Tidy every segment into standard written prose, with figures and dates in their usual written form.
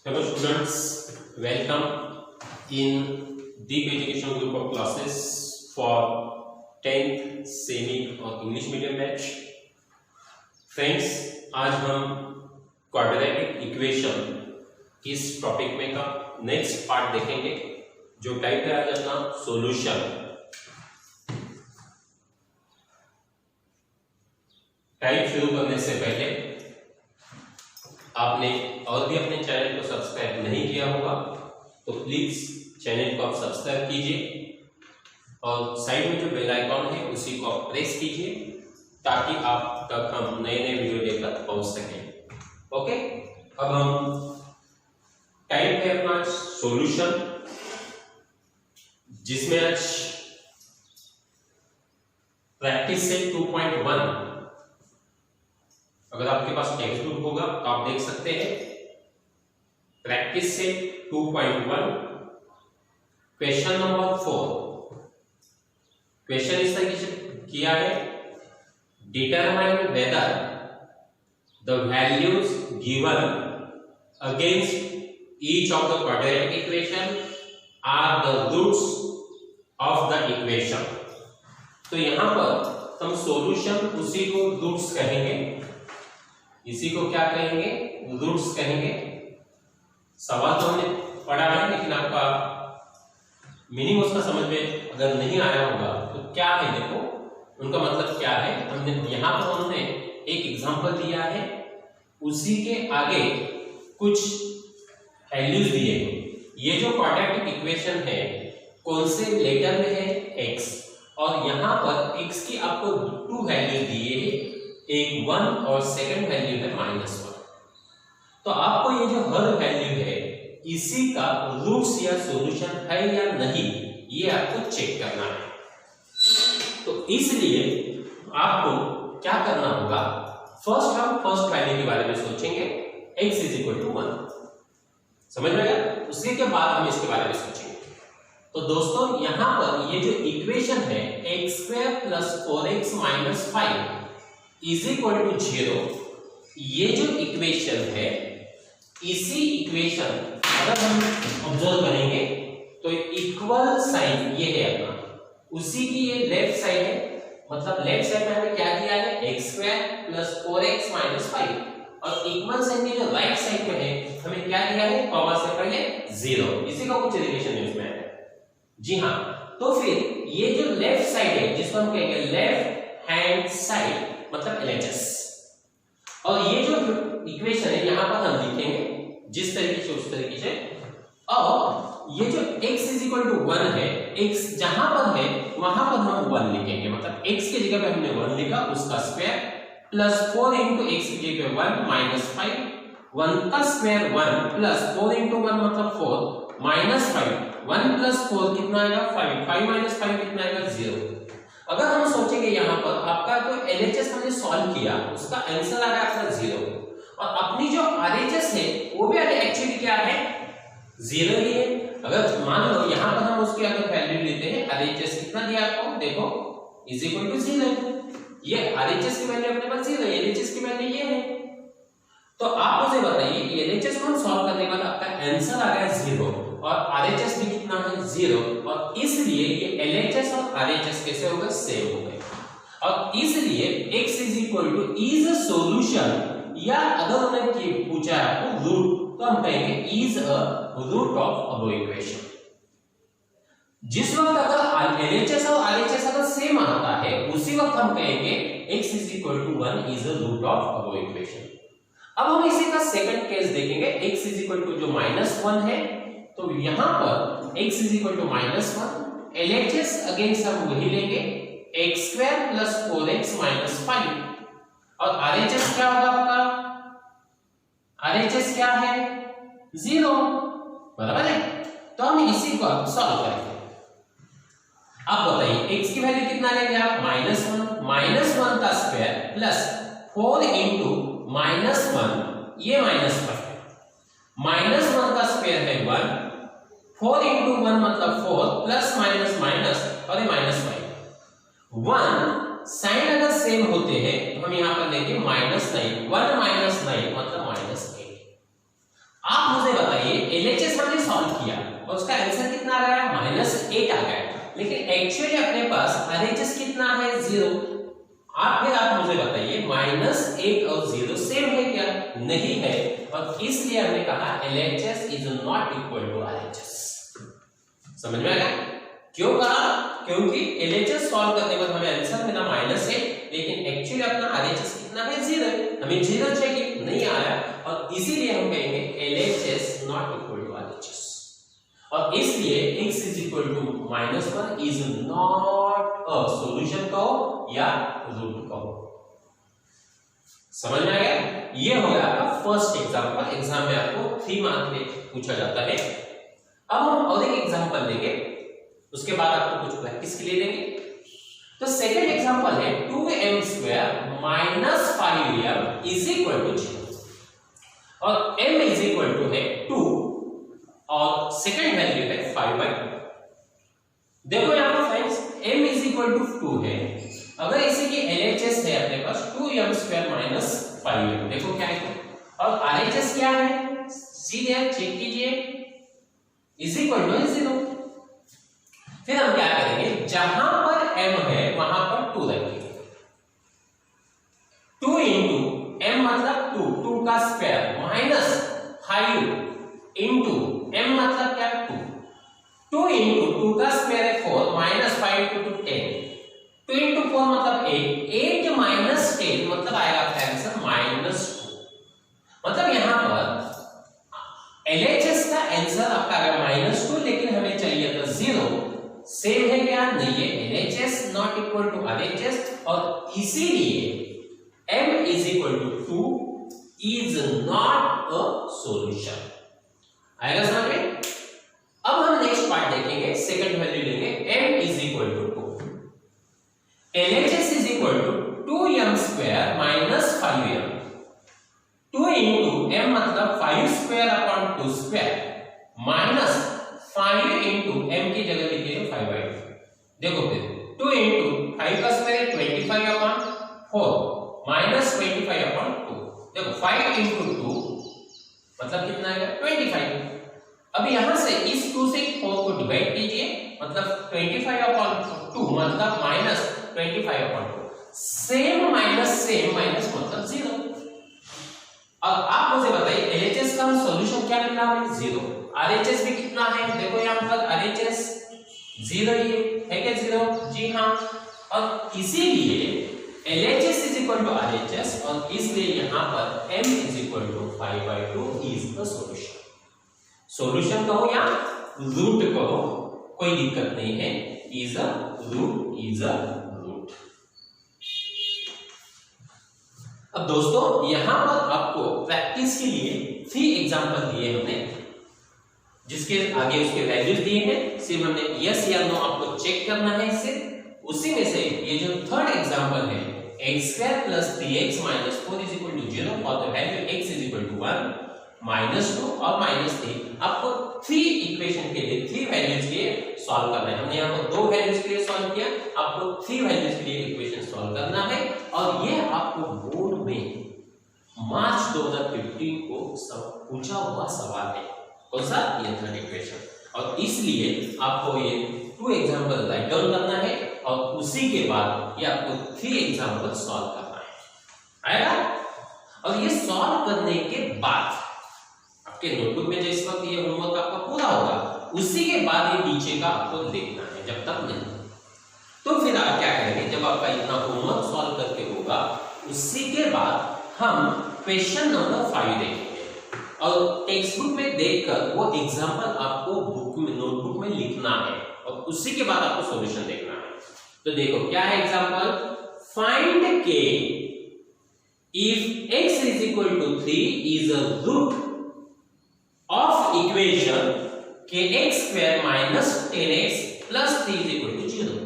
Hello students, welcome in Deep Education Group of classes for 10th semi और English medium batch. Friends, आज हम quadratic equation इस topic में का next part देखेंगे, जो टाइप है आज अपना सॉल्यूशन। टाइप शुरू करने से पहले आपने और भी अपने चैनल को सब्सक्राइब नहीं किया होगा तो प्लीज चैनल को आप सब्सक्राइब कीजिए और साइड में जो बेल आइकॉन है उसी को आप प्रेस कीजिए ताकि आप तक हम नए नए वीडियो लेकर पहुंच सकें। ओके, अब हम टाइप है अपना सॉल्यूशन, जिसमें आज प्रैक्टिस से 2.1। अगर आपके पास टेक्स्ट बुक होगा तो आप देख सकते हैं प्रैक्टिस से 2.1 क्वेश्चन नंबर 4। क्वेश्चन इस तरीके से किया है, determine whether the values given against each of the quadratic equation are the roots of the equation. तो यहां पर हम सॉल्यूशन उसी को रूट्स कहेंगे, इसी को क्या कहेंगे, रूट्स कहेंगे। सवाल तो हमने पढ़ा है लेकिन आपका मीनिंग उसका समझ में अगर नहीं आया होगा तो क्या है, देखो उनका मतलब क्या है। हमने यहां पर उन्होंने एक एग्जांपल दिया है, उसी के आगे कुछ वैल्यूज दिए हैं। ये जो क्वाड्रेटिक इक्वेशन है कौन से लेटर में है, x, और यहां पर x की आपको 2 वैल्यूज दिए हैं, एक 1 और सेकंड वैल्यू है -1। तो आपको ये जो हर वैल्यू है इसी का रूट्स या सॉल्यूशन है या नहीं, ये आपको चेक करना है। तो इसलिए आपको क्या करना होगा, फर्स्ट हम फर्स्ट वैल्यू के बारे में सोचेंगे, x = 1। समझ में आया? उसके के बाद हम इसके बारे में सोचेंगे। तो दोस्तों यहां पर ये जो इक्वेशन है x² + 4x - 5 = 0, ये जो इक्वेशन है, इसी इक्वेशन अगर हम ऑब्जर्व करेंगे तो इक्वल साइन ये है अपना, उसी की ये लेफ्ट साइड है, मतलब लेफ्ट साइड में हमें क्या दिया है, x² + 4x - 5, और इक्वल साइन की जो राइट साइड में है हमें क्या दिया है, कॉमा से पहले 0। इसी का कुछ रिलेशन है उसमें, जी हाँ। तो फिर ये जो लेफ्ट साइड है जिसको हम कहेंगे लेफ्ट हैंड साइड, मतलब LHS, और ये जो इक्वेशन है यहां पर हम लिखेंगे जिस तरीके से उस तरीके से। और ये जो x = 1 है, x जहां पर है वहां पर हम 1 लिखेंगे, मतलब x की जगह पे हमने 1 लिखा, उसका स्क्वायर प्लस 4 × x की जगह पे 1 - 5, 1 का स्क्वायर 1 प्लस 4 × 1 मतलब 4 माइनस 5, 1 + 4 कितना आएगा, 5, 5 - 5 कितना आएगा, 0। अगर हम सोचेंगे यहाँ पर आपका जो LHS हमने सॉल्व किया उसका आंसर आ रहा है आपका 0, और अपनी जो RHS है वो भी एक्चुअली क्या है, 0 ही है। अगर मान लो यहाँ पर हम उसकी अगर वैल्यू लेते हैं, RHS कितना दिया आपको, देखो = 0। ये RHS की वैल्यू अपने पास 0 है, LHS की वैल्यू ये है। तो आप मुझे बताइए LHS को हम सॉल्व करने के बाद आपका आंसर आ गया 0 और RHS भी कितना है, 0, और इसलिए ये LHS और RHS कैसे हो गए, सेम हो गए। और इसलिए x इज अ सॉल्यूशन, या अगर उन्होंने पूछा आपको रूट तो हम कहेंगे is a root of above equation. जिस वक्त अगर LHS और RHS अगर सेम आता है उसी वक्त हम कहेंगे x = 1 is a root of above equation. अब हम इसी का सेकंड केस देखेंगे, x = जो -1 है, तो यहां पर x = -1, LHS अगेंस्ट हम वही लेंगे, x² + 4x - 5, और RHS क्या होगा आपका, RHS क्या है, 0, बराबर है। तो हम इसी को सॉल्व करेंगे। अब बताइए x की वैल्यू कितना लेंगे आप, -1, -1 का स्क्वायर प्लस 4 × -1, ये -5, -1 का स्क्वायर है 1, 4 × 1 मतलब 4, प्लस माइनस माइनस और ये -5। 1 साइन अगर सेम होते हैं तो हम यहां पर लेंगे -9, 1 - 9 मतलब -8। आप मुझे बताइए LHS हमने सॉल्व किया और उसका आंसर कितना आ गया -8 आ गया, लेकिन एक्चुअली अपने पास RHS कितना है 0। आप मुझे बताइए -8 और 0 सेम है क्या? नहीं है, और इसलिए हमने कहा LHS is not equal to RHS। समझ में आया? क्यों कहा? क्योंकि LHS सॉल्व करने पर हमें आंसर मिला -8, लेकिन एक्चुअली अपना RHS कितना है 0, हमें 0 चाहिए, नहीं आया, और इसीलिए हम कहेंगे LHS not equal to RHS, और इसलिए x is equal to -1 is not a solution कहो या रूट कहो। समझ में आ गया? ये हो गया आपका फर्स्ट एग्जांपल, एग्जाम में आपको 3 मार्क में पूछा जाता है। अब हम और एक एग्जांपल लेंगे, उसके बाद आपको कुछ प्रैक्टिस के लिए देंगे। तो सेकंड एग्जांपल है 2m² - 5m is equal to 0, और m इज इक्वल टू है 2 और सेकंड वैल्यू है 5/2। देखो यहां पर friends m is equal to 2 है, अगर इसी की LHS है अपने पास 2m² - 5m, देखो क्या है, और RHS क्या है सीधे चेक कीजिए, इज इक्वल टू 0। फिर हम क्या करेंगे, जहां पर m है वहां पर 2 रखेंगे, 2 इंटू m मतलब 2 का स्क्वायर माइनस 5 इंटू m मतलब क्या 2 इंटू 2 का स्क्वायर है 4 माइनस 5 इंटू 10, 2 इंटू 4 मतलब 8 माइनस 10 मतलब आएगा आपका आंसर -2। मतलब यहां पर LHS का आंसर आपका आ गया -2, लेकिन हमें चाहिए था 0। सेम है क्या? नहीं है, LHS not equal to RHS, और इसीलिए m is equal to 2 is not a solution. आएगा समझ में? अब हम नेक्स्ट पार्ट देखेंगे, सेकंड वैल्यू लेंगे m is equal to 2, LHS is equal to 2m² - 5m, 2 into m मतलब 5² अपॉन 2² माइनस 5 इंटू m की जगह लिखिए 5/2। देखो फिर 2 इंटू 5 का स्क्वायर 25 अपॉन 4 माइनस 25 अपॉन 2, देखो 5 इंटू 2 मतलब कितना आएगा 25। अब यहां से इस 2 से 4 को डिवाइड कीजिए, मतलब 25 अपॉन 2 मतलब माइनस 25 अपॉन 2, सेम माइनस मतलब 0। अब आप मुझे बताइए LHS का सॉल्यूशन क्या मिला हमें 0, RHS भी कितना है, देखो यहां पर RHS 0 ही है क्या 0? जी हां, और इसीलिए LHS is equal to RHS, और इसलिए यहां पर m is equal to 5/2 is the solution. Solution कहो या रूट कहो, कोई दिक्कत नहीं है, is a root, is a root. अब दोस्तों यहां पर आपको प्रैक्टिस के लिए 3 एग्जांपल दिए हमने, जिसके आगे उसके वैल्यूज दिए हैं, सिर्फ हमने यस या नो आपको चेक करना है इससे। उसी में से ये जो थर्ड एग्जांपल है x² + 3x - 4 = 0 और द वैल्यू x = 1 -2 और -3, आपको 3 इक्वेशन के लिए 3 वैल्यूज के लिए सॉल्व करना है। हमने यहां पर 2 वैल्यूज के लिए सॉल्व किया, आपको 3 वैल्यूज के लिए इक्वेशन सॉल्व करना है, और ये आपको बोर्ड में मार्च 2015 को सब पूछा हुआ सवाल है। कौन सा? ये थर्ड इक्वेशन, और इसलिए आपको ये 2 एग्जांपल राइट डाउन करना है, और उसी के बाद ये आपको 3 एग्जांपल सॉल्व करना है। आएगा? और ये सॉल्व करने के बाद आपके नोटबुक में जिस वक्त ये होमवर्क आपका पूरा होगा, उसी के बाद ये नीचे का आपको लिखना है, जब तक नहीं। तो फिर आप क्या करेंगे, जब आपका इतना होमवर्क सॉल्व करके होगा, उसी के बाद हम क्वेश्चन नंबर 5 देखेंगे, और टेक्स्ट बुक में देखकर वो एग्जांपल आपको बुक में नोटबुक में लिखना है, और उसी के बाद आपको सॉल्यूशन देखना है। तो देखो क्या है example, find k if x = 3 is a root of equation kx² - 10x + 3 = 0।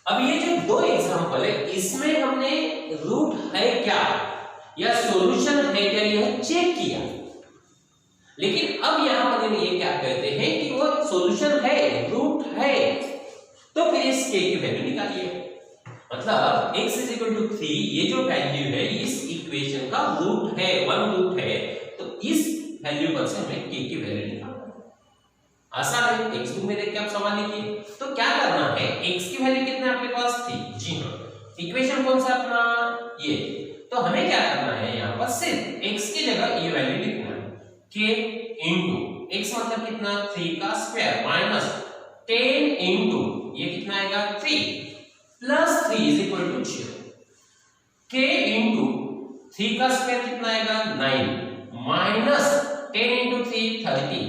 अब ये जो 2 एग्जांपल है, इसमें हमने रूट है क्या या सॉल्यूशन है क्या यह चेक किया, लेकिन अब यहां पर हम ये क्या कहते हैं कि वो सॉल्यूशन है, रूट है, तो फिर इस k की वैल्यू निकालिए। मतलब x = 3 ये जो वैल्यू है इस इक्वेशन का रूट है, 1 रूट है, तो इस वैल्यू पर से हमें k की वैल्यू निकालना है। आसान है, टेक्स्ट बुक में देख के आप सवाल लिखिए। तो क्या करना है, x की वैल्यू कितने आपके पास थी, जी हाँ, इक्वेशन कौन सा अपना ये, तो हमें क्या करना है यहाँ पर सिर्फ x की जगह ये वैल्यू लिखना है k इंटू x मतलब कितना 3 का स्क्वायर माइनस 10 इंटू ये कितना आएगा 3 plus 3 is equal to 0, k into 3 का स्क्वायर कितना आएगा 9 minus 10 into 3 30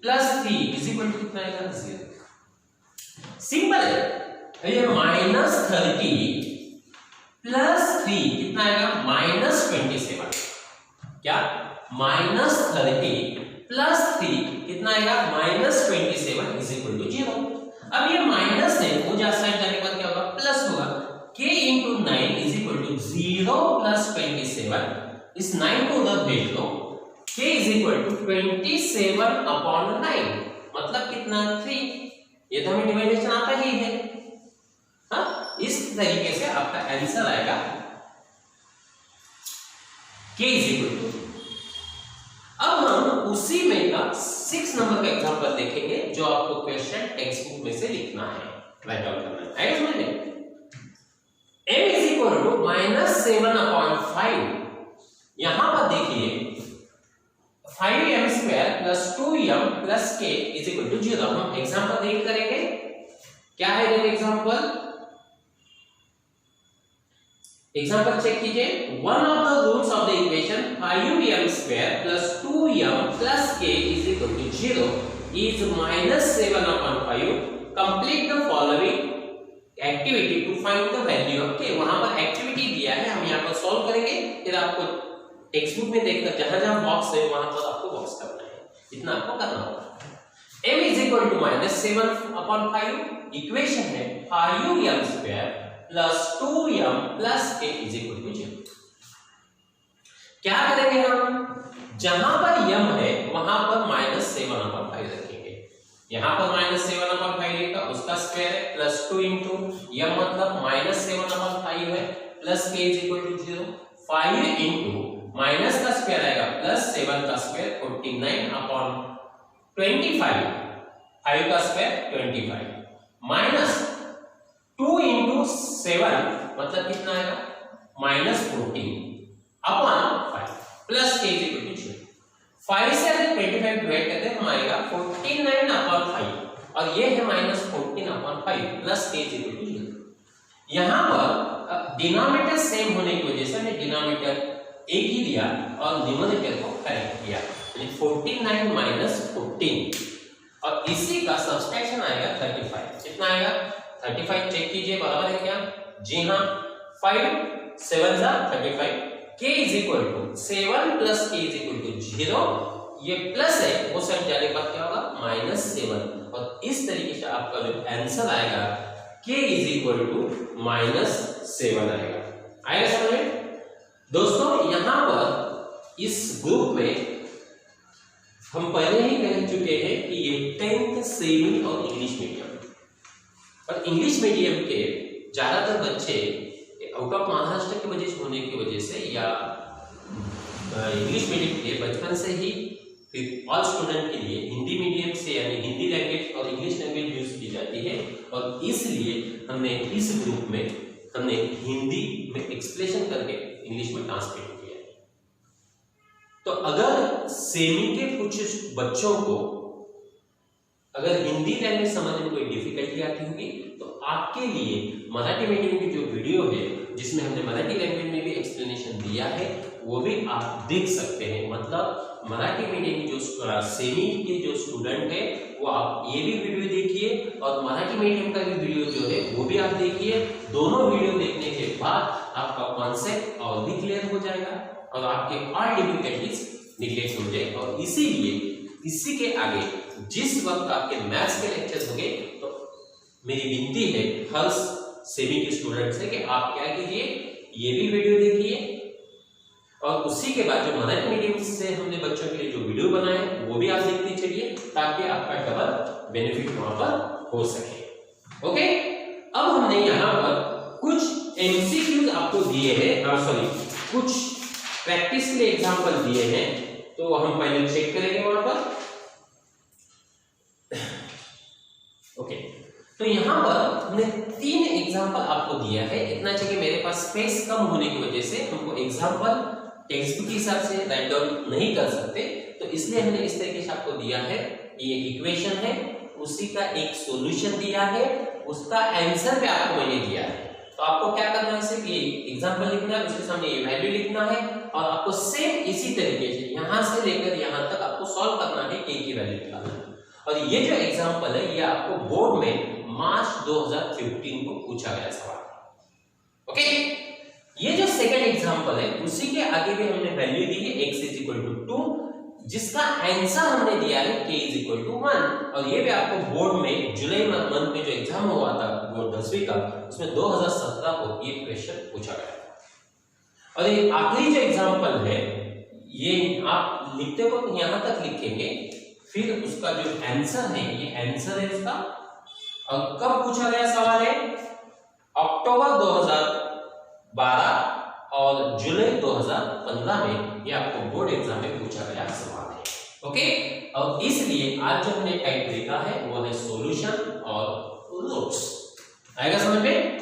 plus 3 is equal to कितना आएगा 0। सिंपल है, ये माइनस 30 प्लस 3 कितना आएगा माइनस 27, क्या माइनस 30 प्लस 3 कितना आएगा माइनस 27 इज इक्वल टू 0। अब ये माइनस है, वो जा साइड जाने के बाद क्या होगा प्लस होगा, k into 9 is equal to 0 plus 27, इस 9 को उधर भेज दो, k is equal to 27 upon 9 मतलब कितना 3, ये तो हमें डिवाइडेशन आता ही है। हाँ, इस तरीके से आपका आंसर आएगा k इज इक्वल टू। अब हम उसी में का 6 नंबर का एग्जांपल देखेंगे जो आपको क्वेश्चन टेक्स्ट बुक में से लिखना है, राइट आउट करना है। आइए समझ लें, m is equal to -7 upon 5, यहां पर देखिए 5m square plus 2m plus k is equal to 0। हम एग्जांपल देख करेंगे, क्या है ये एग्जांपल, एग्जांपल चेक कीजिए, one of the roots of the equation 5m square plus 2m plus k is equal to 0 is -7 upon 5, complete the following activity to find the value of k। वहां पर activity दिया है, हम यहां पर solve करेंगे, फिर आपको टेक्स्ट बुक में देखकर जहां जहां बॉक्स है वहां पर आपको बॉक्स करना है, इतना आपको करना होगा। m is equal to -7 upon 5, equation है 5m square plus 2m plus k is equal to 0। क्या करेंगे हम, जहां पर m है वहां पर -7 अपॉन 5 रखेंगे, यहां पर -7 अपॉन 5 रहेगा, उसका स्क्वायर है प्लस 2 इंटू m मतलब -7 अपॉन 5 है plus k is equal to 0, 5 into minus का स्क्वायर आएगा प्लस 7 का स्क्वायर 49 अपॉन 25, 5 का स्क्वायर 25 माइनस 2 इंटू 7 मतलब कितना आएगा -14 upon 5 plus k is equal to 0। 5 से अगर 25 डिवाइड करते हैं हम आएगा 49 अपॉन 5 और ये है -14 upon 5 plus k is equal to 0। यहां पर डिनोमिनेटर सेम होने की वजह से हमने डिनोमिनेटर एक ही लिया और न्यूमरेटर को करेक्ट किया, यानी 49 माइनस 14 और इसी का सब्सट्रैक्शन आएगा 35, कितना आएगा 35, चेक कीजिए बराबर है क्या, जी हाँ, 5 7 जा 35, k is equal to 7 plus k is equal to 0, ये प्लस है वो साइड जाने के बाद क्या होगा -7 और इस तरीके से आपका जो आंसर आएगा k इज इक्वल टू -7 आएगा। आएगा समझ में दोस्तों। यहां पर इस ग्रुप में हम पहले ही कह चुके हैं कि ये 10th सेमी और इंग्लिश मीडियम, और इंग्लिश मीडियम के ज्यादातर बच्चे आउट ऑफ महाराष्ट्र की वजह से होने की वजह से या इंग्लिश मीडियम के बचपन से ही फिर ऑल स्टूडेंट के लिए हिंदी मीडियम से यानी हिंदी लैंग्वेज और इंग्लिश लैंग्वेज यूज की जाती है, और इसलिए हमने इस ग्रुप में हमने हिंदी में एक्सप्लेनेशन करके इंग्लिश में ट्रांसलेट किया है। तो अगर सेमी के कुछ बच्चों को अगर हिंदी लैंग्वेज समझने में कोई डिफिकल्टी आती होगी तो आपके लिए मराठी मीडियम की जो वीडियो है जिसमें हमने मराठी लैंग्वेज में भी एक्सप्लेनेशन दिया है वो भी आप देख सकते हैं। मतलब मराठी मीडियम की जो सेमी के जो स्टूडेंट है वो आप ये भी वीडियो देखिए और मराठी मीडियम का भी वीडियो जो है वो भी आप देखिए। दोनों वीडियो देखने के बाद आपका कॉन्सेप्ट और भी क्लियर हो जाएगा और आपके और डिफिकल्टीज निगलेक्ट हो जाए। और इसीलिए इसी के आगे जिस वक्त आपके मैथ्स के लेक्चर होंगे तो मेरी विनती है हर सेमी के स्टूडेंट से कि आप क्या कीजिए, ये भी वीडियो देखिए और उसी के बाद जो मराठी मीडियम से हमने बच्चों के लिए जो वीडियो बनाए वो भी आप देखते चलिए ताकि आपका डबल बेनिफिट वहां पर हो सके। ओके, अब हमने यहाँ पर कुछ एमसीक्यूज आपको दिए हैं, सॉरी कुछ प्रैक्टिस के लिए एग्जांपल दिए हैं, तो हम पहले चेक करेंगे वहां पर। तो यहाँ पर हमने 3 एग्जाम्पल आपको दिया है। इतना चाहिए मेरे पास स्पेस कम होने की वजह से हमको एग्जाम्पल टेक्स्ट बुक के हिसाब से राइट डाउन नहीं कर सकते, तो इसलिए हमने इस तरीके से आपको दिया है। ये इक्वेशन है, उसी का एक सॉल्यूशन दिया है, उसका आंसर भी आपको मैंने दिया है। तो आपको क्या करना है, सिर्फ ये एग्जाम्पल लिखना है, उसके सामने ये वैल्यू लिखना है और आपको सेम इसी तरीके से यहां से लेकर यहां तक आपको सॉल्व करना है, k की वैल्यू निकालना है। और ये जो एग्जाम्पल है ये आपको बोर्ड में मार्च 2015 को पूछा गया सवाल। ओके, ये जो सेकंड एग्जाम्पल है उसी के आगे भी हमने वैल्यू दी है x = 2, जिसका आंसर हमने दिया है k = 1। और ये भी आपको बोर्ड में जुलाई मंथ में जो एग्जाम हुआ था बोर्ड 10वीं का, उसमें 2017 को ये क्वेश्चन पूछा गया था। और ये आखिरी जो एग्जाम्पल है ये आप लिखते को यहां तक लिखेंगे, फिर उसका जो आंसर है ये आंसर है उसका। और कब पूछा गया सवाल है, अक्टूबर 2012 और जुलाई 2015 में, ये आपको बोर्ड एग्जाम में पूछा गया सवाल है। ओके, और इसलिए आज जो हमने टाइप लिखा है वो है सॉल्यूशन और रूट्स। आएगा समझ में?